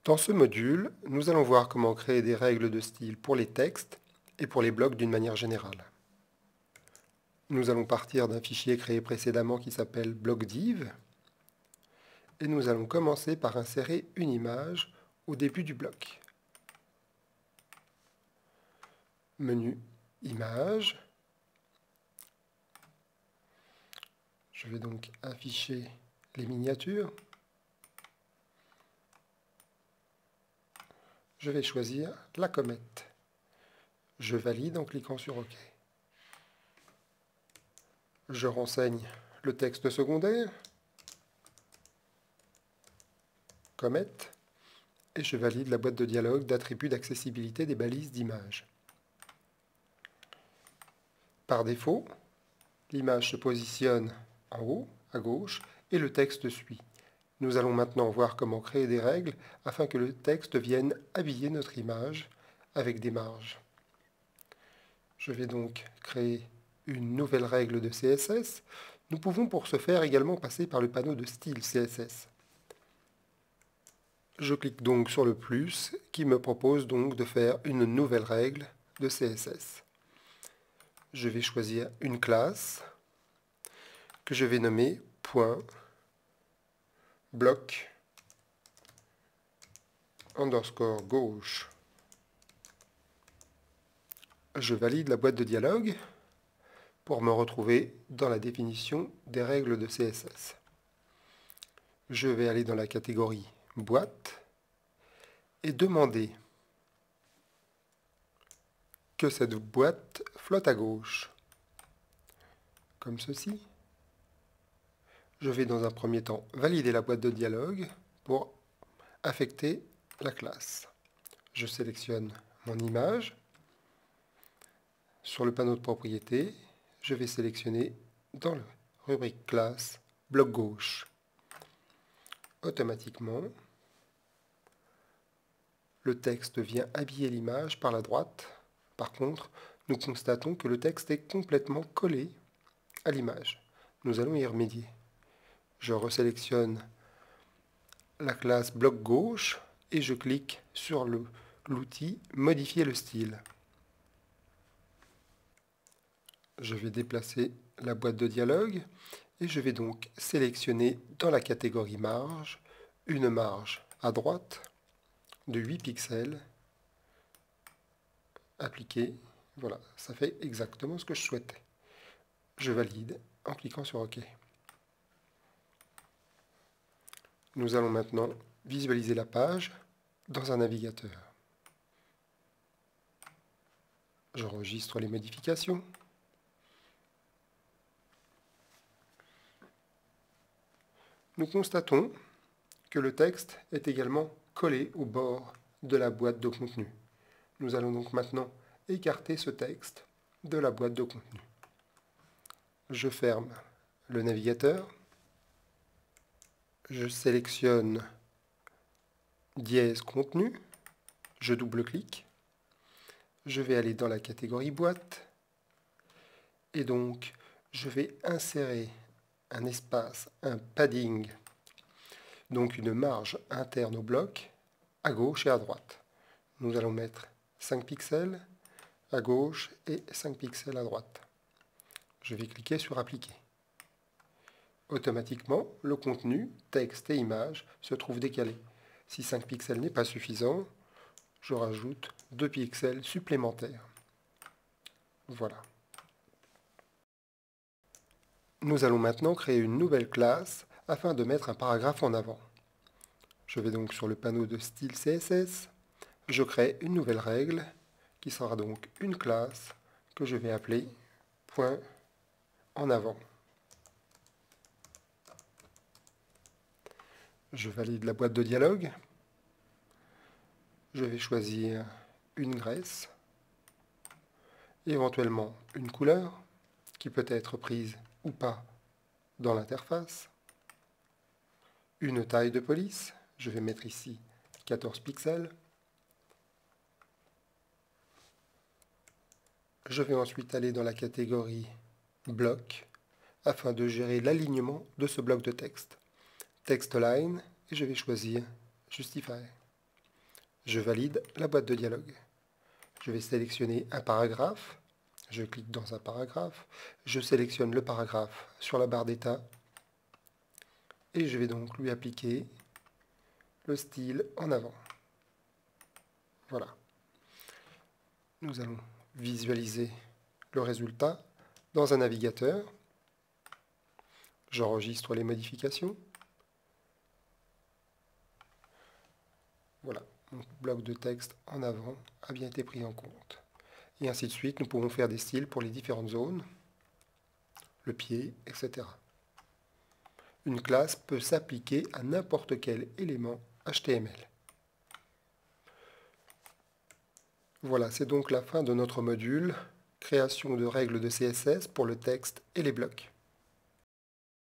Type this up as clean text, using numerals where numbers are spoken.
Dans ce module, nous allons voir comment créer des règles de style pour les textes et pour les blocs d'une manière générale. Nous allons partir d'un fichier créé précédemment qui s'appelle bloc.div et nous allons commencer par insérer une image au début du bloc. Menu Images. Je vais donc afficher les miniatures. Je vais choisir la comète. Je valide en cliquant sur OK. Je renseigne le texte secondaire, comète, et je valide la boîte de dialogue d'attributs d'accessibilité des balises d'image. Par défaut, l'image se positionne en haut, à gauche, et le texte suit. Nous allons maintenant voir comment créer des règles afin que le texte vienne habiller notre image avec des marges. Je vais donc créer une nouvelle règle de CSS. Nous pouvons pour ce faire également passer par le panneau de style CSS. Je clique donc sur le plus qui me propose donc de faire une nouvelle règle de CSS. Je vais choisir une classe que je vais nommer .bloc _ gauche. Je valide la boîte de dialogue pour me retrouver dans la définition des règles de CSS. Je vais aller dans la catégorie boîte et demander que cette boîte flotte à gauche, comme ceci. Je vais dans un premier temps valider la boîte de dialogue pour affecter la classe. Je sélectionne mon image. Sur le panneau de propriété, je vais sélectionner dans la rubrique classe bloc gauche. Automatiquement, le texte vient habiller l'image par la droite. Par contre, nous constatons que le texte est complètement collé à l'image. Nous allons y remédier. Je resélectionne la classe bloc gauche et je clique sur l'outil Modifier le style. Je vais déplacer la boîte de dialogue et je vais donc sélectionner dans la catégorie marge une marge à droite de 8 pixels. Appliquer. Voilà, ça fait exactement ce que je souhaitais. Je valide en cliquant sur OK. Nous allons maintenant visualiser la page dans un navigateur. J'enregistre les modifications. Nous constatons que le texte est également collé au bord de la boîte de contenu. Nous allons donc maintenant écarter ce texte de la boîte de contenu. Je ferme le navigateur. Je sélectionne dièse contenu. Je double-clique. Je vais aller dans la catégorie boîte. Et donc, je vais insérer un espace, un padding, donc une marge interne au bloc, à gauche et à droite. Nous allons mettre 5 pixels à gauche et 5 pixels à droite. Je vais cliquer sur Appliquer. Automatiquement, le contenu, texte et image se trouvent décalés. Si 5 pixels n'est pas suffisant, je rajoute 2 pixels supplémentaires. Voilà. Nous allons maintenant créer une nouvelle classe afin de mettre un paragraphe en avant. Je vais donc sur le panneau de style CSS. Je crée une nouvelle règle qui sera donc une classe que je vais appeler point en avant. Je valide la boîte de dialogue. Je vais choisir une graisse, éventuellement une couleur qui peut être prise ou pas dans l'interface, une taille de police, je vais mettre ici 14 pixels. Je vais ensuite aller dans la catégorie bloc afin de gérer l'alignement de ce bloc de texte. Text line et je vais choisir Justify. Je valide la boîte de dialogue. Je vais sélectionner un paragraphe. Je clique dans un paragraphe. Je sélectionne le paragraphe sur la barre d'état. Et je vais donc lui appliquer le style en avant. Voilà. Nous allons visualiser le résultat dans un navigateur. J'enregistre les modifications. Voilà, mon bloc de texte en avant a bien été pris en compte. Et ainsi de suite, nous pouvons faire des styles pour les différentes zones, le pied, etc. Une classe peut s'appliquer à n'importe quel élément HTML. Voilà, c'est donc la fin de notre module, création de règles de CSS pour le texte et les blocs.